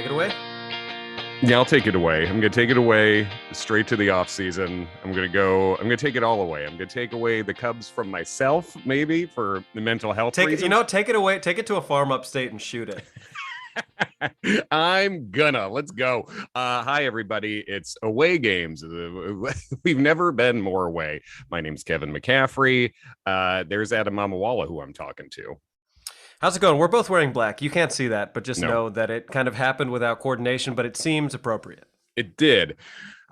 Take it away. Yeah, I'll take it away. I'm going to take it away straight to the off season. I'm going to take it all away. I'm going to take away the Cubs from myself, maybe for the mental health reasons. Take it away. Take it to a farm upstate and shoot it. Let's go. Hi, everybody. It's away games. We've never been more away. My name's Kevin McCaffrey. There's Adam Mamawala, who I'm talking to. How's it going? We're both wearing black. You can't see that, but just know that it kind of happened without coordination, but it seems appropriate. It did.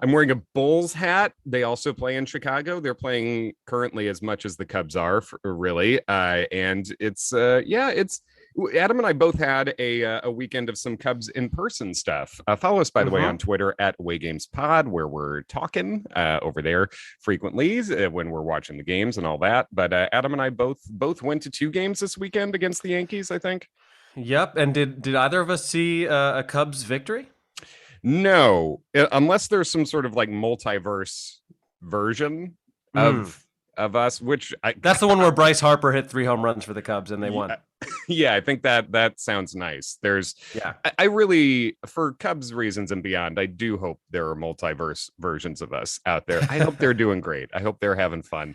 I'm wearing a Bulls hat. They also play in Chicago. They're playing currently as much as the Cubs are, really. And it's Adam and I both had a weekend of some Cubs in-person stuff. Follow us, by the way, on Twitter at AwayGamesPod, where we're talking over there frequently when we're watching the games and all that. But Adam and I both went to 2 games this weekend against the Yankees, I think. Yep. And did either of us see a Cubs victory? No, unless there's some sort of like multiverse version of us, which that's the one where Bryce Harper hit 3 home runs for the Cubs and they won. Yeah, I think that sounds nice. I really, for Cubs reasons and beyond, I do hope there are multiverse versions of us out there. I hope they're doing great. I hope they're having fun.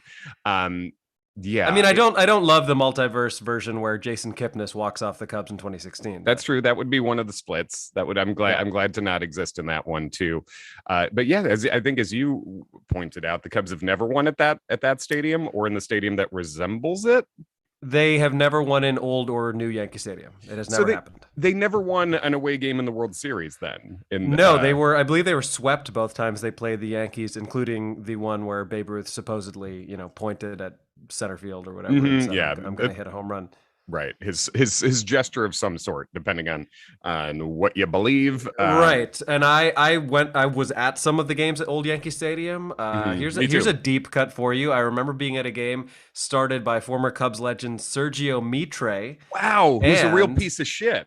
Yeah, I mean, I don't love the multiverse version where Jason Kipnis walks off the Cubs in 2016. That's true. That would be one of the splits. I'm glad to not exist in that one too. But yeah, I think as you pointed out, the Cubs have never won at that stadium or in the stadium that resembles it. They have never won in old or new Yankee Stadium. It has never happened. They never won an away game in the World Series then. I believe they were swept both times they played the Yankees, including the one where Babe Ruth supposedly, pointed at center field or whatever. And said, I'm going to hit a home run. Right. His gesture of some sort, depending on what you believe. Right. And I was at some of the games at Old Yankee Stadium. Here's a deep cut for you. I remember being at a game started by former Cubs legend Sergio Mitre. Wow. Who's a real piece of shit.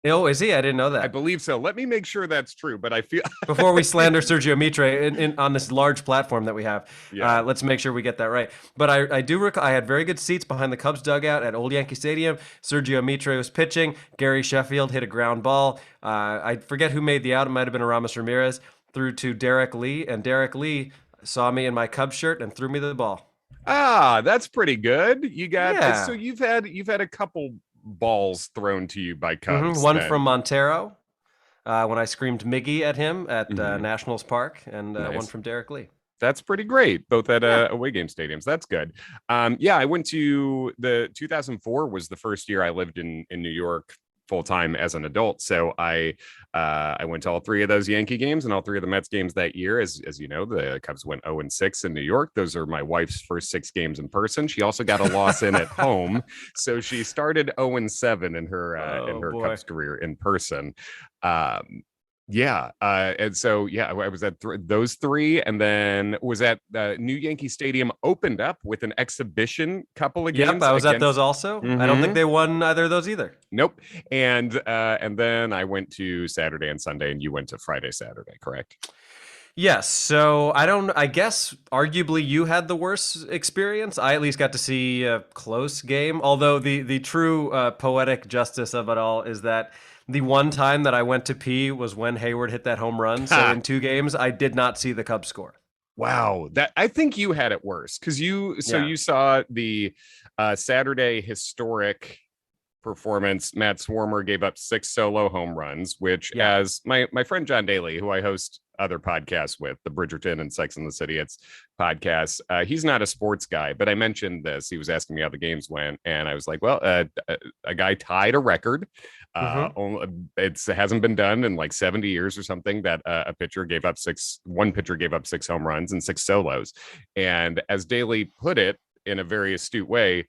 Oh, is he? I didn't know that. I believe so. Let me make sure that's true. But I feel before we slander Sergio Mitre on this large platform that we have, let's make sure we get that right. But I do recall I had very good seats behind the Cubs dugout at Old Yankee Stadium. Sergio Mitre was pitching. Gary Sheffield hit a ground ball. I forget who made the out. It might have been Aramis Ramirez. Threw to Derek Lee, and Derek Lee saw me in my Cubs shirt and threw me the ball. Ah, that's pretty good. You got so you've had a couple balls thrown to you by Cubs. One from Montero when I screamed Miggy at him at Nationals Park, and one from Derek Lee. That's pretty great, both at away game stadiums. That's good. I went to the 2004 was the first year I lived in New York full time as an adult. So I went to all 3 of those Yankee games and all 3 of the Mets games that year. As you know, the Cubs went 0-6 in New York. Those are my wife's first 6 games in person. She also got a loss in at home, so she started 0-7 in her Cubs career in person. And so I was at those 3, and then was at New Yankee Stadium. Opened up with an exhibition couple of games. Yep, I was at those also. I don't think they won either of those either. Nope. And then I went to Saturday and Sunday, and you went to Friday, Saturday, correct? Yes. So I guess arguably you had the worst experience. I at least got to see a close game. Although the true poetic justice of it all is that the one time that I went to pee was when Hayward hit that home run. So in 2 games, I did not see the Cubs score. Wow. I think you had it worse because you saw the Saturday historic performance. Matt Swarmer gave up 6 solo home runs, which as my friend John Daly, who I host other podcasts with, the Bridgerton and Sex and the City, it's podcasts. He's not a sports guy, but I mentioned this. He was asking me how the games went, and I was like, well, a guy tied a record. It hasn't been done in like 70 years or something that one pitcher gave up 6 home runs and 6 solos. And as Daly put it in a very astute way,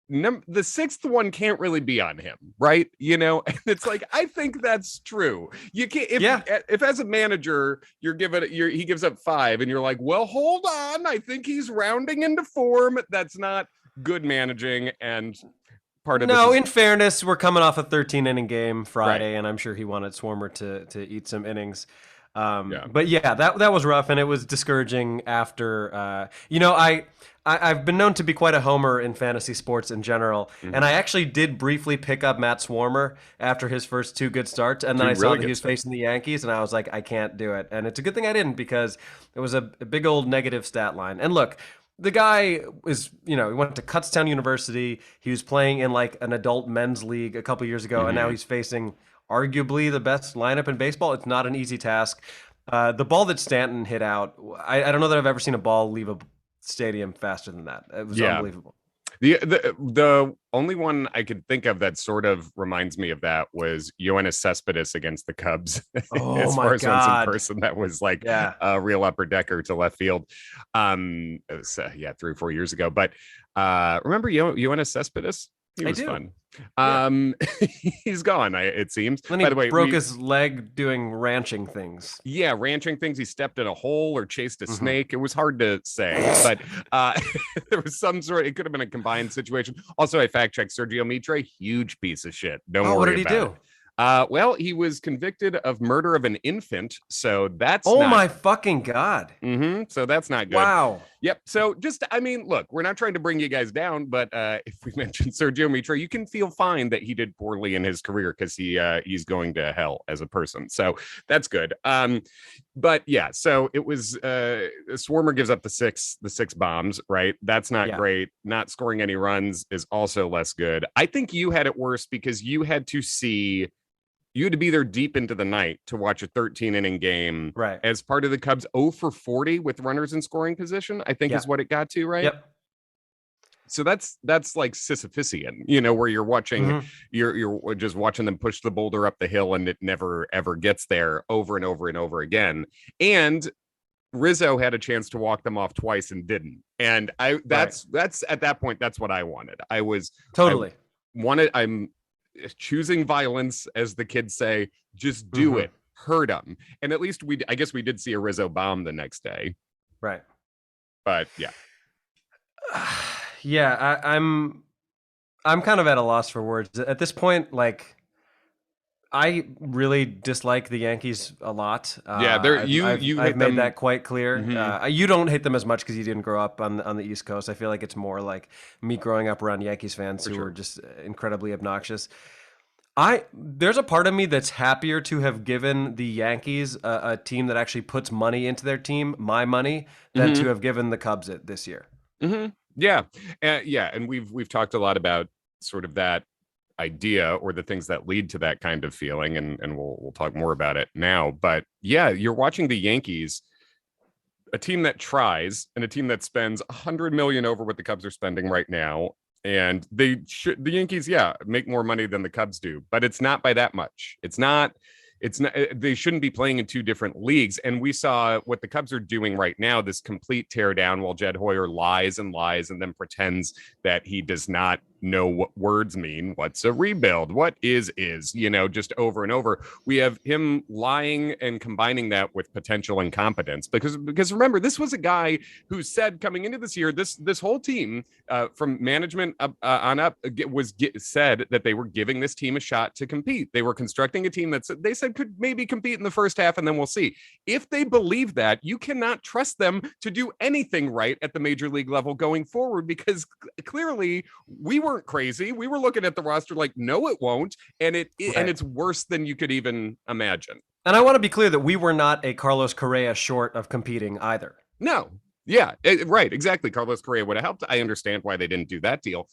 the 6th one can't really be on him, right? And it's like, I think that's true. You can't, if as a manager he gives up 5 and you're like, well, hold on, I think he's rounding into form. That's not good managing. And part of in fairness, we're coming off a 13-inning game Friday, and I'm sure he wanted Swarmer to eat some innings. But yeah, that was rough, and it was discouraging after. I've been known to be quite a homer in fantasy sports in general, and I actually did briefly pick up Matt Swarmer after his first two good starts, and then I saw that he was facing the Yankees, and I was like, I can't do it. And it's a good thing I didn't, because it was a big old negative stat line. And look, the guy is, he went to Kutztown University. He was playing in like an adult men's league a couple years ago, and now he's facing arguably the best lineup in baseball. It's not an easy task. The ball that Stanton hit out, I don't know that I've ever seen a ball leave a stadium faster than that. It was unbelievable. The only one I could think of that sort of reminds me of that was Yoenis Cespedes against the Cubs. Oh as my far as God. once in person, that was like a real upper decker to left field. It was 3 or 4 years ago. But remember Yoenis Cespedes? He was fun. He's gone, it seems. Then by the way, broke his leg doing ranching things. Yeah, ranching things. He stepped in a hole or chased a snake. It was hard to say, but there was some sort. It could have been a combined situation. Also, I fact checked Sergio Mitre. Huge piece of shit. Don't worry. What did he about do? It. Well, he was convicted of murder of an infant, so that's my fucking God. So that's not good. Wow. Yep. So look, we're not trying to bring you guys down, but if we mentioned Sergio Mitre, you can feel fine that he did poorly in his career because he's going to hell as a person. So that's good. But yeah, so it was Swarmer gives up the six bombs, right? That's not great. Not scoring any runs is also less good. I think you had it worse because you had to be there deep into the night to watch a 13-inning game as part of the Cubs 0 for 40 with runners in scoring position, I think is what it got to, right? Yep. So that's like Sisyphusian, where you're watching, you're just watching them push the boulder up the hill and it never, ever gets there over and over and over again. And Rizzo had a chance to walk them off twice and didn't. And that's at that point, that's what I wanted. I'm choosing violence, as the kids say. Just do it, hurt them. And at least I guess we did see a Rizzo bomb the next day, right? But I'm kind of at a loss for words at this point. Like, I really dislike the Yankees a lot. I've made that quite clear. You don't hate them as much because you didn't grow up on the East Coast. I feel like it's more like me growing up around Yankees fans who are just incredibly obnoxious. There's a part of me that's happier to have given the Yankees a team that actually puts money into their team, my money, than to have given the Cubs it this year. Yeah, and we've talked a lot about sort of that idea or the things that lead to that kind of feeling, and we'll talk more about it now. But yeah, you're watching the Yankees, a team that tries and a team that spends $100 million over what the Cubs are spending right now. And the Yankees, make more money than the Cubs do, but it's not by that much. It's not, they shouldn't be playing in two different leagues. And we saw what the Cubs are doing right now, this complete tear down while Jed Hoyer lies and then pretends that he does not know what words mean. What's a rebuild? What is, just over and over. We have him lying and combining that with potential incompetence because remember, this was a guy who said coming into this year, this whole team from management on up said that they were giving this team a shot to compete. They were constructing a team that they said could maybe compete in the first half, and then we'll see. If they believe that, you cannot trust them to do anything right at the major league level going forward, because clearly we weren't crazy. We were looking at the roster like, no, it won't. And it's worse than you could even imagine. And I want to be clear that we were not a Carlos Correa short of competing either. No. Yeah, right. Exactly. Carlos Correa would have helped. I understand why they didn't do that deal.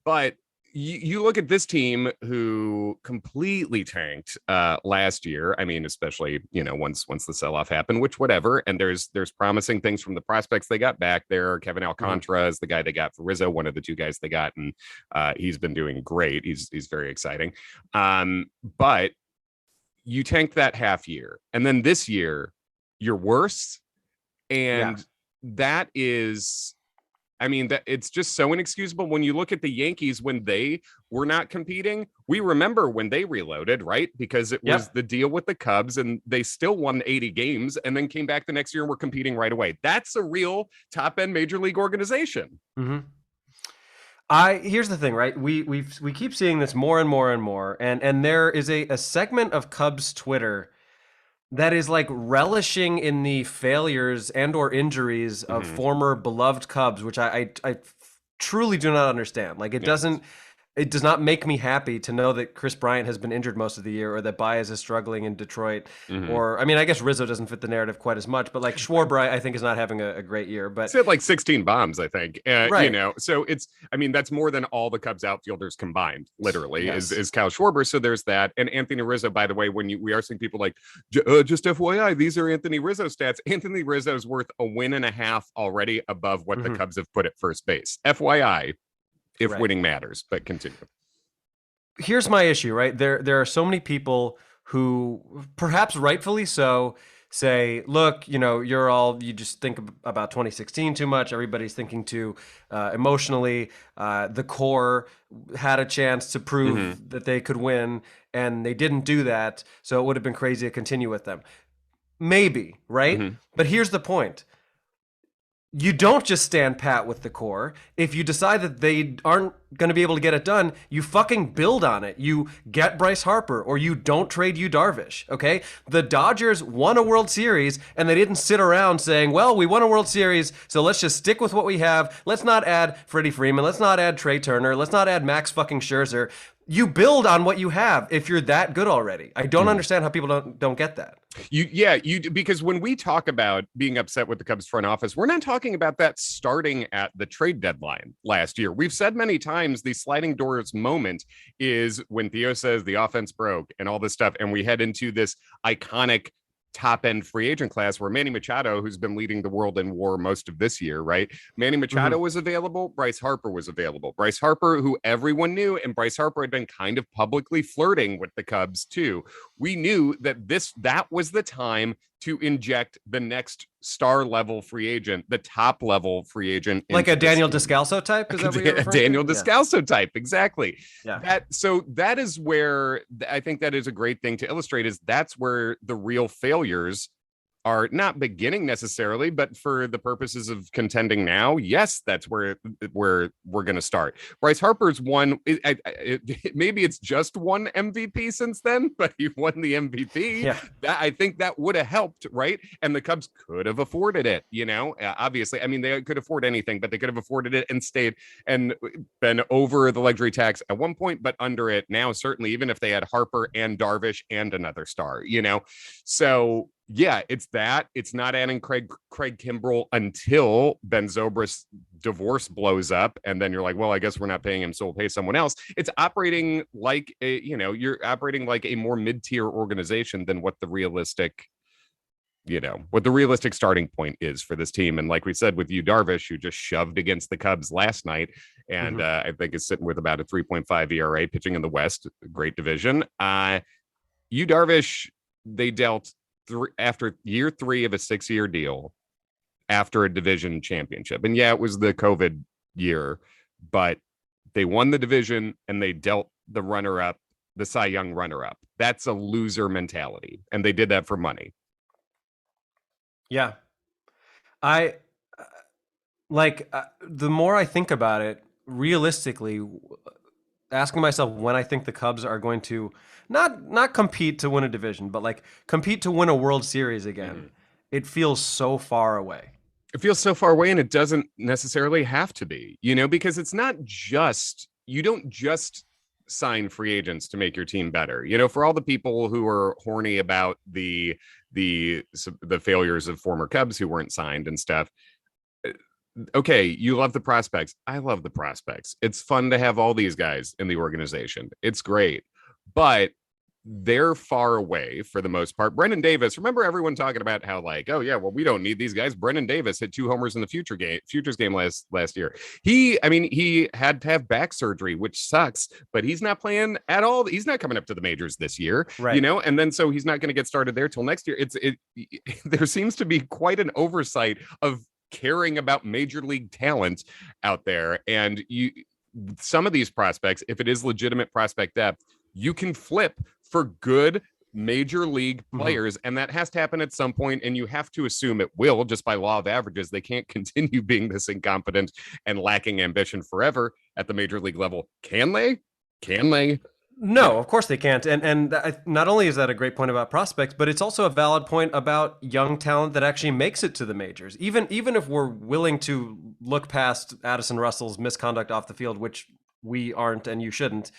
But you look at this team who completely tanked last year. I mean, especially, once the sell-off happened, which whatever. And there's promising things from the prospects they got back there. Kevin Alcantara is the guy they got for Rizzo, one of the two guys they got, and he's been doing great. He's very exciting. But you tanked that half year, and then this year you're worse. And that is, that it's just so inexcusable. When you look at the Yankees, when they were not competing, we remember when they reloaded, right? Because it was the deal with the Cubs, and they still won 80 games and then came back the next year and were competing right away. That's a real top end major league organization. Here's the thing, right? We keep seeing this more and more and more, and there is a segment of Cubs Twitter that is like relishing in the failures and or injuries of former beloved Cubs, which I truly do not understand. Like it does not make me happy to know that Chris Bryant has been injured most of the year, or that Baez is struggling in Detroit, or I mean, I guess Rizzo doesn't fit the narrative quite as much, but like Schwarber, I think is not having a great year. But he had like 16 bombs, I think. Right. You know, so I mean, that's more than all the Cubs outfielders combined, literally, Yes. is Kyle Schwarber. So there's that. And Anthony Rizzo, by the way, we are seeing people like, just FYI, these are Anthony Rizzo stats. Anthony Rizzo's worth a win and a half already above what the Cubs have put at first base. FYI, if winning matters, but continue. Here's my issue, right? There are so many people who, perhaps rightfully so, say, look, you know, you just think about 2016 too much. Everybody's thinking too emotionally. The core had a chance to prove that they could win, and they didn't do that. So it would have been crazy to continue with them. Maybe, right? But here's the point. You don't just stand pat with the core. If you decide that they aren't going to be able to get it done, you fucking build on it. You get Bryce Harper, or you don't trade Yu Darvish, okay? The Dodgers won a World Series, and they didn't sit around saying, well, we won a World Series, so let's just stick with what we have. Let's not add Freddie Freeman. Let's not add Trey Turner. Let's not add Max fucking Scherzer. You build on what you have if you're that good already. I don't understand how people don't get that. Because when we talk about being upset with the Cubs front office, we're not talking about that starting at the trade deadline last year. We've said many times the sliding doors moment is when Theo says the offense broke and all this stuff, and we head into this iconic top end free agent class where Manny Machado, who's been leading the world in WAR most of this year, right? Manny Machado was available. Bryce Harper was available. Bryce Harper, who everyone knew, and Bryce Harper had been kind of publicly flirting with the Cubs too. We knew that that was the time to inject the next star level free agent, the top level free agent, like a Daniel Descalso type. Is that what you're referring to? Daniel Descalso type, exactly. Yeah. So that is where I think that is a great thing to illustrate. Is that's where the real failures are not beginning necessarily, but for the purposes of contending now, yes, that's where we're going to start. Bryce Harper's won. Maybe it's just one MVP since then, but he won the MVP. Yeah. I think that would have helped, right? And the Cubs could have afforded it. You know, obviously, I mean, they could afford anything, but they could have afforded it and stayed and been over the luxury tax at one point, but under it now, certainly, even if they had Harper and Darvish and another star, you know, so. Yeah, it's that. It's not adding Craig Kimbrell until Ben Zobrist's divorce blows up, and then you're like, well, I guess we're not paying him, so we'll pay someone else. It's operating like you're operating like a more mid-tier organization than what the realistic starting point is for this team. And like we said, with Yu Darvish, who just shoved against the Cubs last night, and I think is sitting with about a 3.5 ERA, pitching in the West, great division. Yu Darvish, they dealt after year 3 of a 6-year deal after a division championship. And yeah, it was the COVID year, but they won the division and they dealt the runner-up, the Cy Young runner-up. That's a loser mentality. And they did that for money. Yeah. The more I think about it, realistically, asking myself when I think the Cubs are going to not compete to win a division, but like compete to win a World Series again. It feels so far away. It feels so far away, and it doesn't necessarily have to be, because it's not just, you don't just sign free agents to make your team better. For all the people who are horny about the failures of former Cubs who weren't signed and stuff. Okay, you love the prospects. I love the prospects. It's fun to have all these guys in the organization. It's great, but they're far away for the most part. Brendan Davis, remember everyone talking about how like, oh yeah, well, we don't need these guys. Brendan Davis hit 2 homers in the futures game last year. He had to have back surgery, which sucks, but he's not playing at all. He's not coming up to the majors this year, right? And then so he's not going to get started there till next year. There seems to be quite an oversight of caring about major league talent out there. And some of these prospects, if it is legitimate prospect depth, you can flip for good major league players. And that has to happen at some point. And you have to assume it will, just by law of averages. They can't continue being this incompetent and lacking ambition forever at the major league level. Can they? No, of course they can't. And not only is that a great point about prospects, but it's also a valid point about young talent that actually makes it to the majors. Even if we're willing to look past Addison Russell's misconduct off the field, which we aren't and you shouldn't,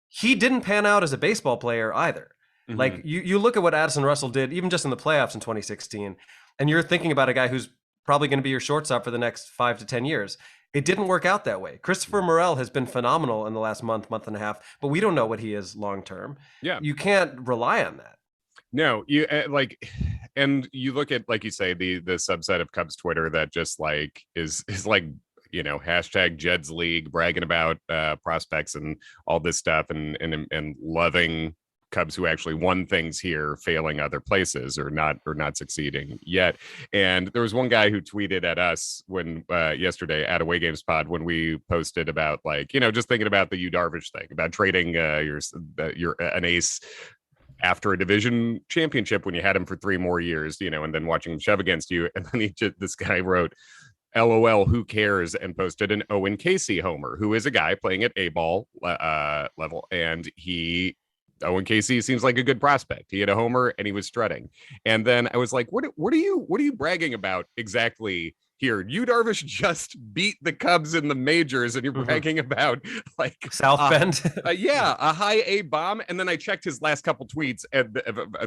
he didn't pan out as a baseball player either. Mm-hmm. Like you look at what Addison Russell did, even just in the playoffs in 2016, and you're thinking about a guy who's probably going to be your shortstop for the next 5 to 10 years. It didn't work out that way. Christopher Morel has been phenomenal in the last month and a half, but we don't know what he is long term. Yeah, you can't rely on that. No, you and you look at, like you say, the subset of Cubs Twitter that just like is like, hashtag Jed's League, bragging about prospects and all this stuff, and loving Cubs who actually won things here, failing other places or not succeeding yet. And there was one guy who tweeted at us when yesterday at Away Games Pod, when we posted about just thinking about the Yu Darvish thing, about trading your an ace after a division championship when you had him for 3 more years, and then watching him shove against you. And then this guy wrote, LOL, who cares? And posted an Owen Casey homer, who is a guy playing at A-ball level. And Owen Casey seems like a good prospect. He had a homer and he was strutting. And then I was like, what are you bragging about exactly here? Yu Darvish just beat the Cubs in the majors, and you're bragging about like South Bend. A high A bomb. And then I checked his last couple tweets at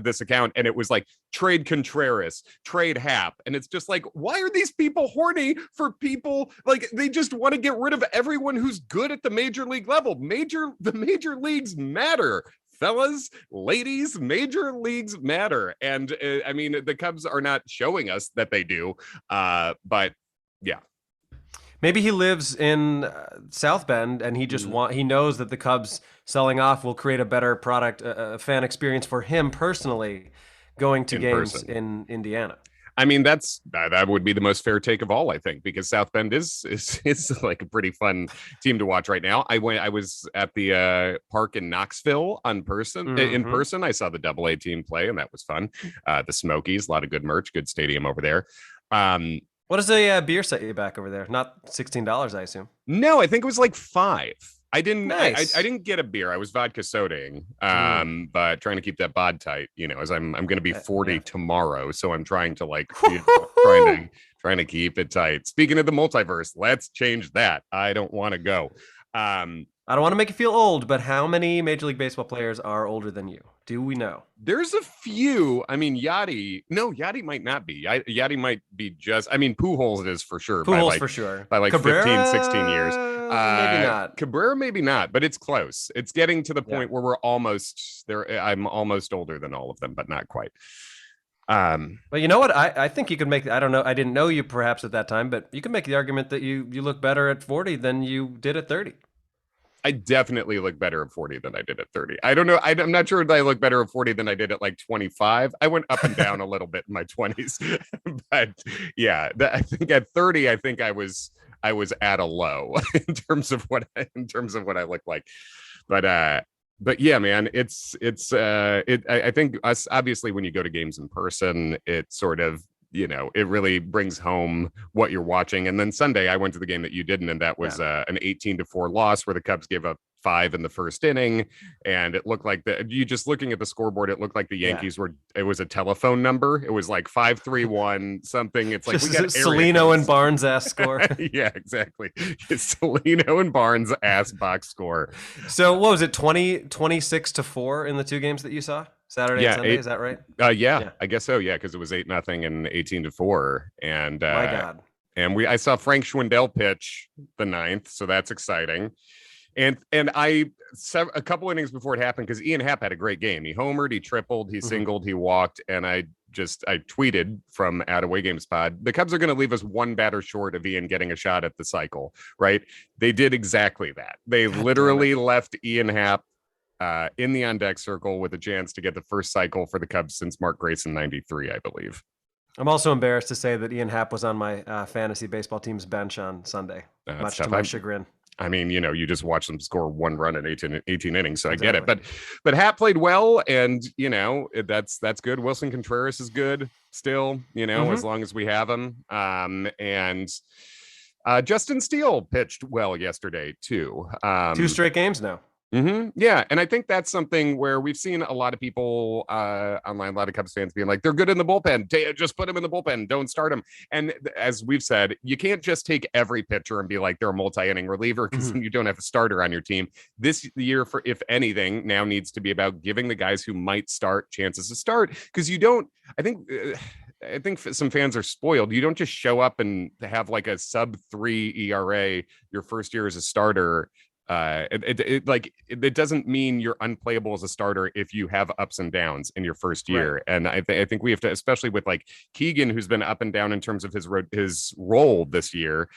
this account, and it was like trade Contreras, trade Hap. And it's just like, why are these people horny for people? Like, they just want to get rid of everyone who's good at the major league level. The major leagues matter. Fellas, ladies, major leagues matter. And I mean, the Cubs are not showing us that they do. But yeah. Maybe he lives in South Bend and he just he knows that the Cubs selling off will create a better product, a fan experience for him personally going to games in Indiana. I mean, that would be the most fair take of all, I think, because South Bend is like a pretty fun team to watch right now. I was at the park in Knoxville in person. I saw the AA team play, and that was fun. The Smokies, a lot of good merch, good stadium over there. What does a beer set you back over there? Not $16, I assume. No, I think it was like $5. I didn't. Nice. I didn't get a beer. I was vodka sodaing, but trying to keep that bod tight. As I'm going to be 40 tomorrow, so I'm trying to trying to keep it tight. Speaking of the multiverse, let's change that. I don't want to go. I don't want to make you feel old, but how many Major League Baseball players are older than you? Do we know? There's a few. I mean, Yachty might not be. Yachty might be just. I mean, Pujols is for sure. Pujols for sure. By like Cabrera, 15, 16 years. Maybe not. Cabrera, maybe not, but it's close. It's getting to the point where we're almost there. I'm almost older than all of them, but not quite. But you know what? I think you could make. I don't know. I didn't know you perhaps at that time, but you could make the argument that you look better at 40 than you did at 30. I definitely look better at 40 than I did at 30. I don't know. I'm not sure if I look better at 40 than I did at like 25. I went up and down a little bit in my 20s, but yeah, I think at 30, I think I was at a low in terms of what I look like. But yeah, man, I think us, obviously, when you go to games in person, it sort of, it really brings home what you're watching. And then Sunday, I went to the game that you didn't, and that was an 18-4 loss where the Cubs gave up 5 in the first inning, and it looked like you just looking at the scoreboard, it looked like the Yankees it was a telephone number. It was like 5-3-1 something. It's like we got Celino and Barnes ass score. Yeah, exactly. Celino and Barnes ass box score. So what was it? 26-4 in the 2 games that you saw? Saturday and Sunday, is that right? Yeah, I guess so. Yeah, because it was 8-0 and 18-4, and my God. And I saw Frank Schwindel pitch the 9th, so that's exciting. And a couple innings before it happened, because Ian Happ had a great game. He homered, he tripled, he singled, he walked, and I tweeted from Away Games Pod, the Cubs are going to leave us one batter short of Ian getting a shot at the cycle, right? They did exactly that. They literally left Ian Happ in the on-deck circle with a chance to get the first cycle for the Cubs since Mark Grayson 93, I believe. I'm also embarrassed to say that Ian Happ was on my fantasy baseball team's bench on Sunday, much to my chagrin. I mean, you just watch them score 1 run in 18 innings, so exactly. I get it. But Happ played well, and that's good. Wilson Contreras is good still, as long as we have him. And Justin Steele pitched well yesterday too. 2 straight games now. Yeah, and I think that's something where we've seen a lot of people online, a lot of Cubs fans being like, they're good in the bullpen. Just put them in the bullpen. Don't start them. And as we've said, you can't just take every pitcher and be like they're a multi-inning reliever, because then you don't have a starter on your team. This year, for if anything, now needs to be about giving the guys who might start chances to start, because you don't. I think some fans are spoiled. You don't just show up and have like a sub-3 ERA your first year as a starter. It doesn't mean you're unplayable as a starter if you have ups and downs in your first year. Right. And I think we have to, especially with like Keegan, who's been up and down in terms of his role this year.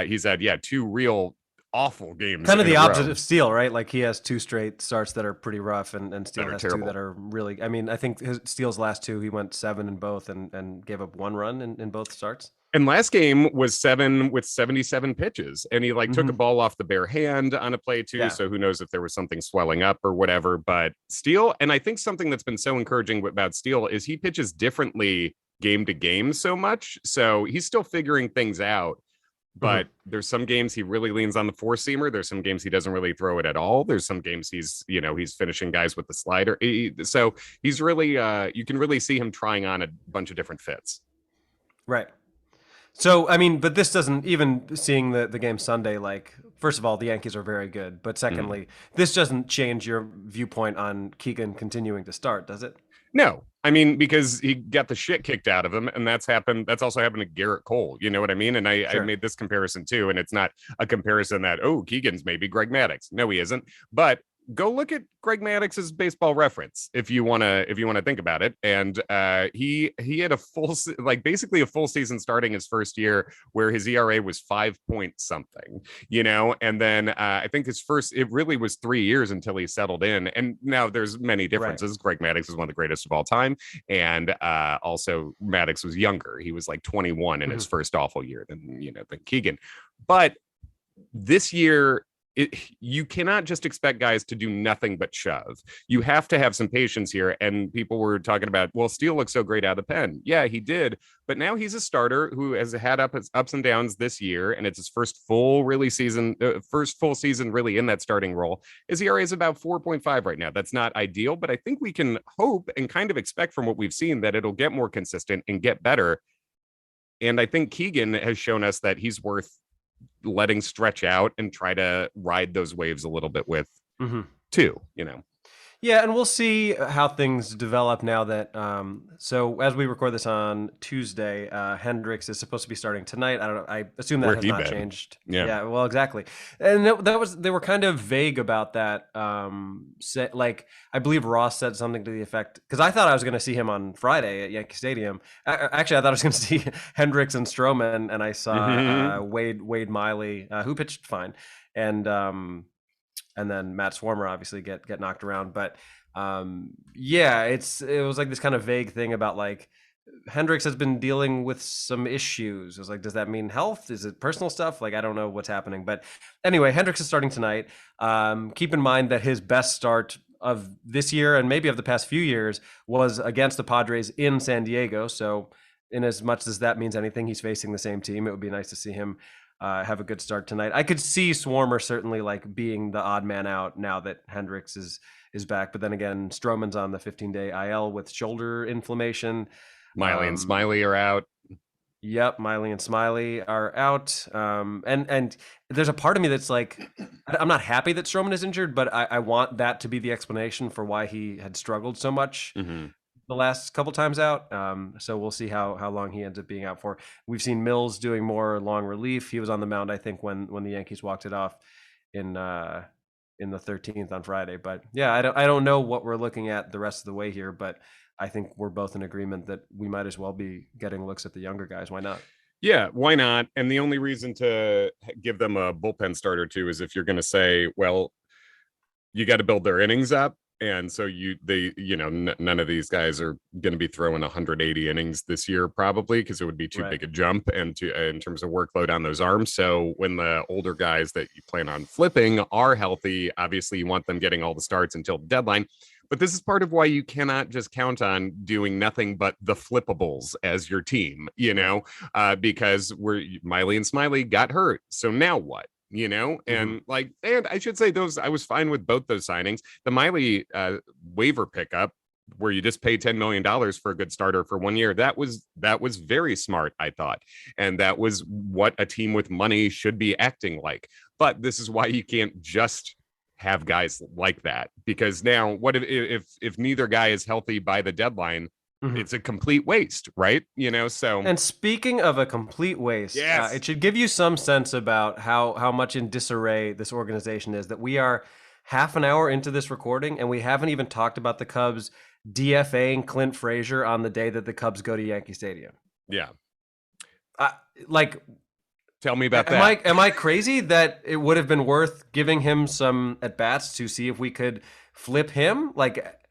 He's had 2 real awful games. Kind of the opposite of Steele, right? Like he has 2 straight starts that are pretty rough, and Steele has terrible. 2 that are really. I mean, I think Steele's last 2, he went 7 in both and gave up 1 run in both starts. And last game was 7 with 77 pitches, and he took a ball off the bare hand on a play too. Yeah. So who knows if there was something swelling up or whatever. But Steele, and I think something that's been so encouraging about Steele is he pitches differently game to game so much. So he's still figuring things out. But there's some games he really leans on the 4-seamer. There's some games he doesn't really throw it at all. There's some games he's finishing guys with the slider. So he's really you can really see him trying on a bunch of different fits. Right. So, I mean, but this doesn't, even seeing the game Sunday, like, first of all, the Yankees are very good. But secondly, this doesn't change your viewpoint on Keegan continuing to start, does it? No. I mean, because he got the shit kicked out of him, and that's also happened to Garrett Cole. You know what I mean? And I made this comparison too, and it's not a comparison that, Keegan's maybe Greg Maddux. No, he isn't. But go look at Greg Maddox's Baseball Reference if you want to think about it. And he had basically a full season starting his first year where his ERA was 5 point something, and then I think it really was 3 years until he settled in. And now there's many differences. Right. Greg Maddux is one of the greatest of all time, and also Maddux was younger. He was like 21 in his first awful year than Keegan. But this year, you cannot just expect guys to do nothing but shove. You have to have some patience here. And people were talking about, well, Steele looks so great out of the pen. Yeah, he did. But now he's a starter who has had ups and downs this year, and it's his first full season really in that starting role. His ERA is about 4.5 right now. That's not ideal, but I think we can hope and kind of expect from what we've seen that it'll get more consistent and get better. And I think Keegan has shown us that he's worth letting stretch out and try to ride those waves a little bit with too, Yeah, and we'll see how things develop now that so as we record this on Tuesday, Hendricks is supposed to be starting tonight. I don't know. I assume that has not changed. Yeah, well, exactly. And they were kind of vague about that. I believe Ross said something to the effect, because I thought I was going to see him on Friday at Yankee Stadium. Actually, I thought I was going to see Hendricks and Stroman, and I saw Wade Miley, who pitched fine, and then Matt Swarmer obviously get knocked around. But it was like this kind of vague thing about like Hendricks has been dealing with some issues. It was like, does that mean health? Is it personal stuff? Like, I don't know what's happening. But anyway, Hendricks is starting tonight. Keep in mind that his best start of this year and maybe of the past few years was against the Padres in San Diego. So in as much as that means anything, he's facing the same team. It would be nice to see him have a good start tonight. I could see Swarmer certainly like being the odd man out now that Hendricks is back. But then again, Stroman's on the 15-day IL with shoulder inflammation. Miley and Smiley are out. Yep, Miley and Smiley are out. And there's a part of me that's like, I'm not happy that Stroman is injured, but I want that to be the explanation for why he had struggled so much the last couple times out. So we'll see how long he ends up being out for. We've seen Mills doing more long relief. He was on the mound, I think, when the Yankees walked it off in the 13th on Friday. But yeah, I don't know what we're looking at the rest of the way here, but I think we're both in agreement that we might as well be getting looks at the younger guys. Why not? Yeah, why not? And the only reason to give them a bullpen starter too is if you're going to say, well, you got to build their innings up. And so none of these guys are going to be throwing 180 innings this year, probably, because it would be too big a jump and in terms of workload on those arms. So when the older guys that you plan on flipping are healthy, obviously you want them getting all the starts until the deadline. But this is part of why you cannot just count on doing nothing but the flippables as your team, because Miley and Smiley got hurt. So now what? and and I should say I was fine with both those signings. The Miley waiver pickup, where you just pay $10 million for a good starter for 1 year, that was very smart, I thought. And that was what a team with money should be acting like. But this is why you can't just have guys like that, because now what if neither guy is healthy by the deadline? It's a complete waste, right? So. And speaking of a complete waste, yes. It should give you some sense about how much in disarray this organization is, that we are half an hour into this recording and we haven't even talked about the Cubs DFAing Clint Frazier on the day that the Cubs go to Yankee Stadium. Yeah. Tell me about that. Am I crazy that it would have been worth giving him some at-bats to see if we could flip him?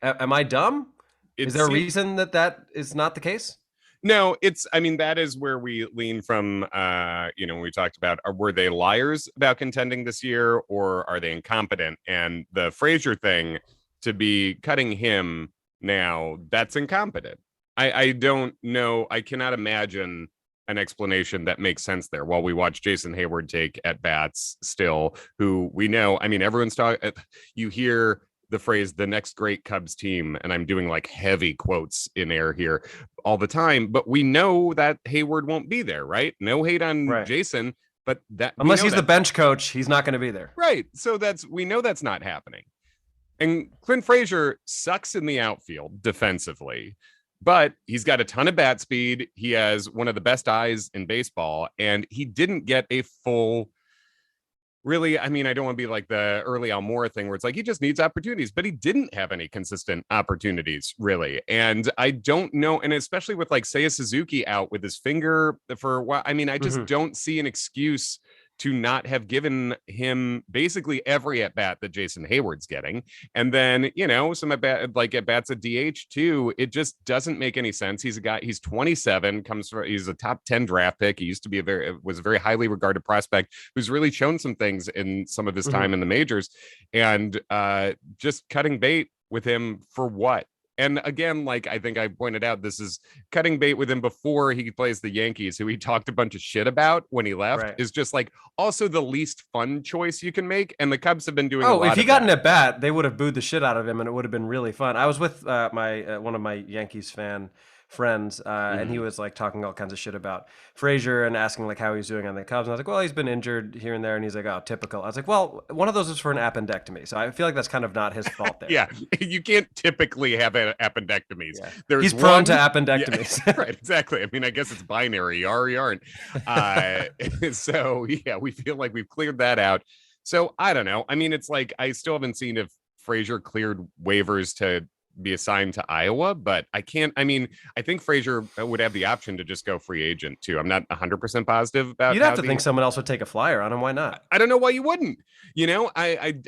Am I dumb? Is there a reason that is not the case? No, that is where we lean from, when we talked about, were they liars about contending this year, or are they incompetent? And the Frazier thing, to be cutting him now, that's incompetent. I don't know. I cannot imagine an explanation that makes sense there. While we watch Jason Hayward take at bats still, who we know, everyone's talking, you hear the phrase "the next great Cubs team," and I'm doing heavy quotes in air here all the time, but we know that Hayward won't be there, right? No hate on Jason, but that, unless he's the bench coach, he's not going to be there, right? So we know that's not happening. And Clint Frazier sucks in the outfield defensively, but he's got a ton of bat speed. He has one of the best eyes in baseball, and he didn't get a full. Really, I don't want to be like the early Almora thing where it's he just needs opportunities, but he didn't have any consistent opportunities, really. And I don't know, and especially with Seiya Suzuki out with his finger for a while, I just don't see an excuse to not have given him basically every at-bat that Jason Hayward's getting. And then, some at-bats at DH too. It just doesn't make any sense. He's a guy, he's 27, he's a top 10 draft pick. He used to be was a very highly regarded prospect who's really shown some things in some of his time in the majors. And just cutting bait with him for what? And again, I think I pointed out, this is cutting bait with him before he plays the Yankees, who he talked a bunch of shit about when he left, is just also the least fun choice you can make. And the Cubs have been doing a lot if he got an at bat, they would have booed the shit out of him and it would have been really fun. I was with one of my Yankees friends, and he was talking all kinds of shit about Frazier and asking how he's doing on the Cubs. And I was like, well, he's been injured here and there. And he's like, oh, typical. I was like, well, one of those is for an appendectomy. So I feel like that's kind of not his fault there. Yeah, you can't typically have appendectomies. Yeah. He's prone to appendectomies. Yeah, right, exactly. I guess it's binary, you are or you aren't. So yeah, we feel like we've cleared that out. So I don't know. It's I still haven't seen if Frazier cleared waivers to be assigned to Iowa, but I can't. I think Frazier would have the option to just go free agent too. I'm not 100% positive about. You'd have to think someone else would take a flyer on him. Why not? I don't know why you wouldn't. I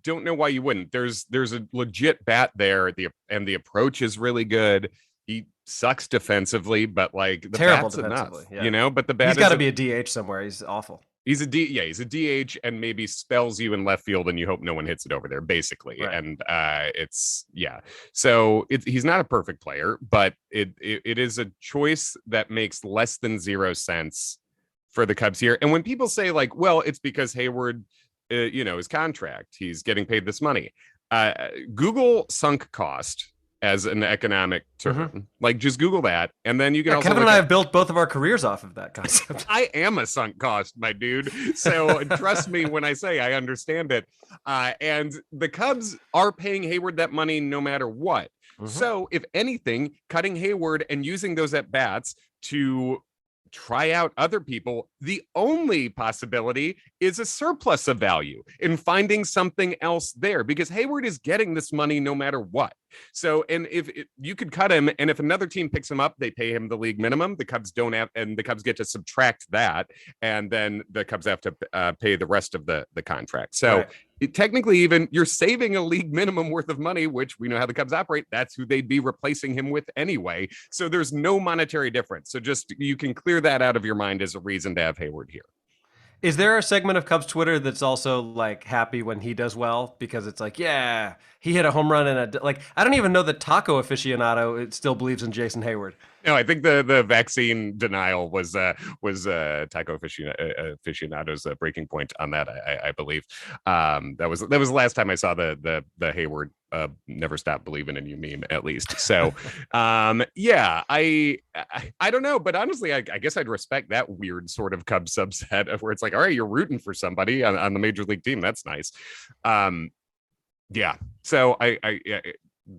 don't know why you wouldn't. There's a legit bat there. The approach is really good. He sucks defensively, but the terrible bat's enough. Yeah. But the bat, he's got to be a DH somewhere. He's awful. He's a DH and maybe spells you in left field and you hope no one hits it over there, basically. Right. And so he's not a perfect player, but it is a choice that makes less than zero sense for the Cubs here. And when people say well, it's because Hayward, his contract, he's getting paid this money. Google sunk cost as an economic term. Just Google that, and then you can also Kevin and I have built both of our careers off of that concept. I am a sunk cost, my dude. So trust me when I say I understand it. And the Cubs are paying Hayward that money no matter what. So if anything, cutting Hayward and using those at bats to try out other people, the only possibility is a surplus of value in finding something else there, because Hayward is getting this money no matter what. So, and if you could cut him, and if another team picks him up, they pay him the league minimum. The Cubs don't have, and the Cubs get to subtract that, and then the Cubs have to pay the rest of the contract. So technically, even you're saving a league minimum worth of money, which we know how the Cubs operate. That's who they'd be replacing him with anyway. So there's no monetary difference. So just, you can clear that out of your mind as a reason to have Hayward here. Is there a segment of Cubs Twitter that's also like happy when he does well because it's like, yeah, he hit a home run and like I don't even know that Taco aficionado it still believes in Jason Hayward. No, I think the vaccine denial was Taco aficionado's breaking point on that. I believe that was the last time I saw the Hayward never stop believing in you meme, at least. So yeah, I don't know, but honestly, I guess I'd respect that weird sort of Cubs subset of where it's like, all right, you're rooting for somebody on the major league team. That's nice. Yeah. So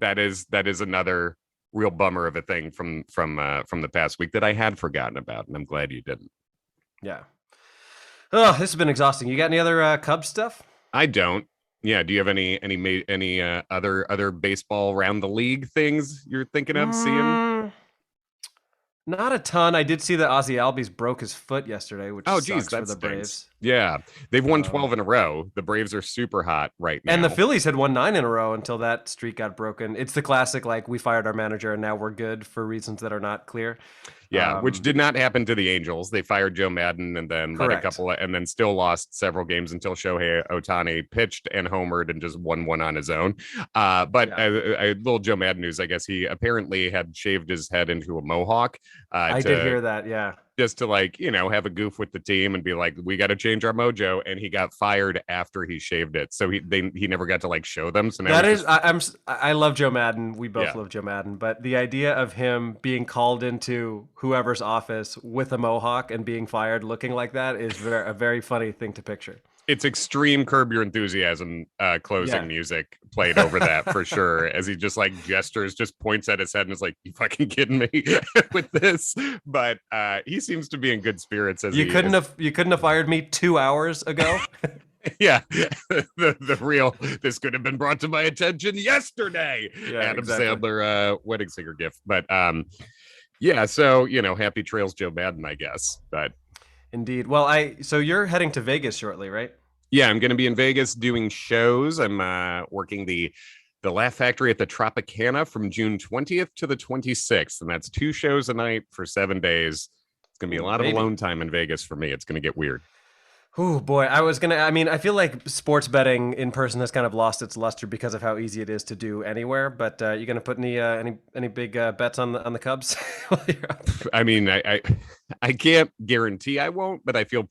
that is another real bummer of a thing from the past week that I had forgotten about, and I'm glad you didn't. Yeah. Oh, this has been exhausting. You got any other Cubs stuff? I don't. Yeah. Do you have any other baseball around the league things you're thinking of seeing? Not a ton. I did see that Ozzy Albies broke his foot yesterday, which sucks for the stinks. Braves. Yeah, they've won 12 in a row. The Braves are super hot right now. And the Phillies had won 9 in a row until that streak got broken. It's the classic, like, we fired our manager and now we're good for reasons that are not clear. Yeah, which did not happen to the Angels. They fired Joe Madden and then let a couple and then still lost several games until Shohei Ohtani pitched and homered and just won one on his own. But little Joe Madden news, I guess he apparently had shaved his head into a mohawk. I did hear that, yeah. Just to like, have a goof with the team and be like, we got to change our mojo. And he got fired after he shaved it. So he never got to like show them. So now I love Joe Madden. We both love Joe Madden, but the idea of him being called into whoever's office with a mohawk and being fired looking like that is a very funny thing to picture. It's extreme Curb Your Enthusiasm closing music played over that for sure. As he just like gestures, just points at his head and is like, "You fucking kidding me with this?" But he seems to be in good spirits. As you couldn't have fired me 2 hours ago. Yeah, the real. This could have been brought to my attention yesterday. Yeah, Adam exactly. Sandler wedding singer gift. But yeah. So happy trails, Joe Madden, I guess. But. Indeed. Well, so you're heading to Vegas shortly, right? Yeah, I'm going to be in Vegas doing shows. I'm working the Laugh Factory at the Tropicana from June 20th to the 26th, and that's 2 shows a night for 7 days. It's going to be a lot of alone time in Vegas for me. It's going to get weird. Oh boy, I feel like sports betting in person has kind of lost its luster because of how easy it is to do anywhere. But you going to put any big bets on the Cubs? I mean, I can't guarantee I won't, but I feel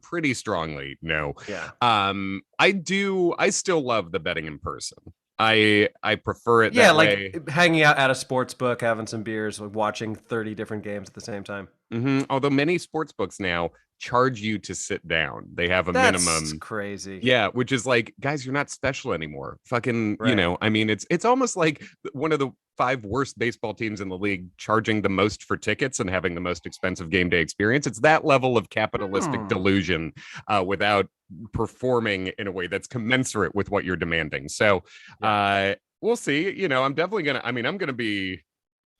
pretty strongly no. Yeah. I still love the betting in person. I prefer it. Yeah, like hanging out at a sports book, having some beers, like watching 30 different games at the same time. Mm-hmm. Although many sports books now charge you to sit down. They have a minimum. That's crazy. Yeah, which is like, guys, you're not special anymore. Fucking, right. I mean, it's almost like one of the 5 worst baseball teams in the league charging the most for tickets and having the most expensive game day experience. It's that level of capitalistic delusion without performing in a way that's commensurate with what you're demanding. So we'll see. I'm definitely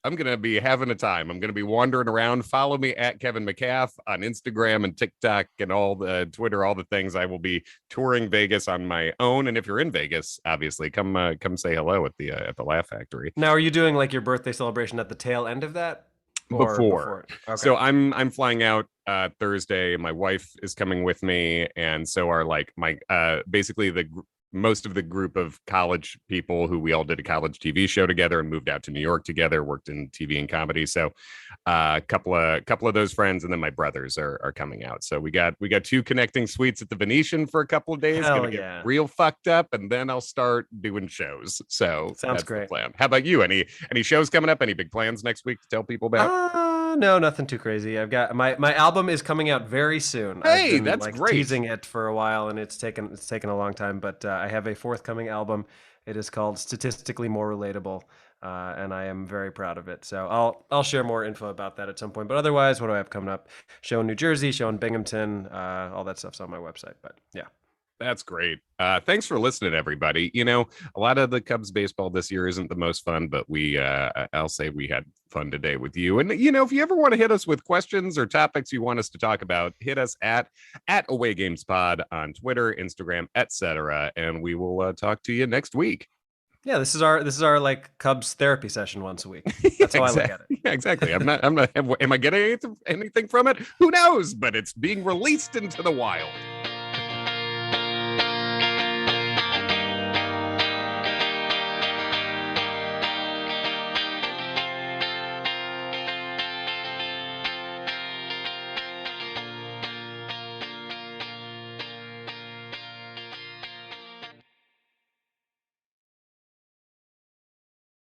I'm going to be having a time. I'm going to be wandering around. Follow me at Kevin McCaff on Instagram and TikTok and all the Twitter, all the things. I will be touring Vegas on my own. And if you're in Vegas, obviously come say hello at the Laugh Factory. Now, are you doing like your birthday celebration at the tail end of that? Before. Okay. So I'm flying out Thursday. My wife is coming with me. And so are like my basically most of the group of college people who we all did a college TV show together and moved out to New York together, worked in TV and comedy. So a couple of those friends, and then my brothers are coming out. So we got 2 connecting suites at the Venetian for a couple of days. Gonna get real fucked up, and then I'll start doing shows. So sounds great. The plan. How about you? Any shows coming up? Any big plans next week to tell people about? No, nothing too crazy. I've got my album is coming out very soon. Hey, I've been, that's great. Teasing it for a while, and it's taken a long time. But I have a forthcoming album. It is called Statistically More Relatable, and I am very proud of it. So I'll share more info about that at some point. But otherwise, what do I have coming up? Show in New Jersey, show in Binghamton, all that stuff's on my website. But yeah. That's great. Thanks for listening, everybody. A lot of the Cubs baseball this year isn't the most fun, but I'll say we had fun today with you. And, if you ever want to hit us with questions or topics you want us to talk about, hit us at Away Games Pod on Twitter, Instagram, etc. And we will talk to you next week. Yeah, this is our like Cubs therapy session once a week. That's how I look at it. Yeah, exactly. I'm not. Am I getting anything from it? Who knows? But it's being released into the wild.